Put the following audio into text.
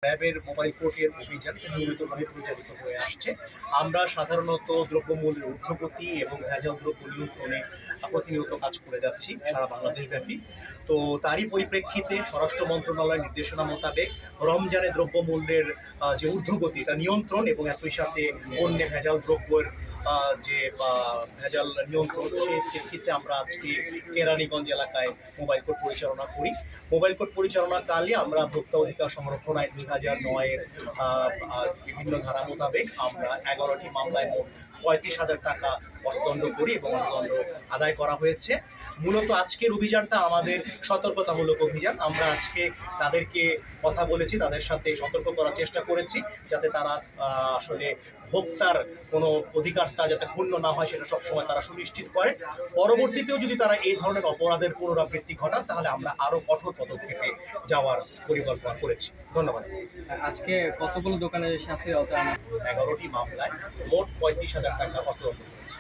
র্যাবের মোবাইল কোর্টের অভিযান নিয়মিতভাবে পরিচালিত হয়ে আসছে। আমরা সাধারণত দ্রব্যমূল্যের ঊর্ধ্বগতি এবং ভেজাল দ্রব্য নিয়ন্ত্রণে প্রতিনিয়ত কাজ করে যাচ্ছি সারা বাংলাদেশ ব্যাপী। তো তারই পরিপ্রেক্ষিতে স্বরাষ্ট্র মন্ত্রণালয়ের নির্দেশনা মোতাবেক রমজানে দ্রব্যমূল্যের যে ঊর্ধ্বগতি এটা নিয়ন্ত্রণ এবং একই সাথে অন্য ভেজাল দ্রব্যের যে ভেজাল নিয়ন্ত্রণ সেই প্রেক্ষিতে আমরা আজকে কেরানীগঞ্জ এলাকায় মোবাইল কোর্ট পরিচালনা করি। মোবাইল কোর্ট পরিচালনাকালে আমরা ভোক্তা অধিকার সংরক্ষণ আইন 2009-এর বিভিন্ন ধারা মোতাবেক আমরা 11টি মামলায় মোট 35,000 টাকা অর্থদণ্ড করি এবং অর্থদণ্ড আদায় করা হয়েছে। মূলত আজকের অভিযানটা আমাদের সতর্কতামূলক অভিযান। আমরা আজকে তাদেরকে কথা বলেছি, তাদের সাথে সতর্ক করার চেষ্টা করেছি যাতে তারা আসলে ভোক্তার কোনো অধিকারটা যাতে ক্ষুণ্ণ না হয় সেটা সবসময় তারা সুনিশ্চিত করে। পরবর্তীতেও যদি তারা এই ধরনের অপরাধের পুনরাবৃত্তি ঘটান তাহলে আমরা আরও কঠোর পদক্ষেপে যাওয়ার পরিকল্পনা করেছি। ধন্যবাদ। আজকে কতগুলো দোকানে শাস্তির আওতায় 11টি মামলায় মোট 35,000 টাকা অর্থদণ্ড করেছি।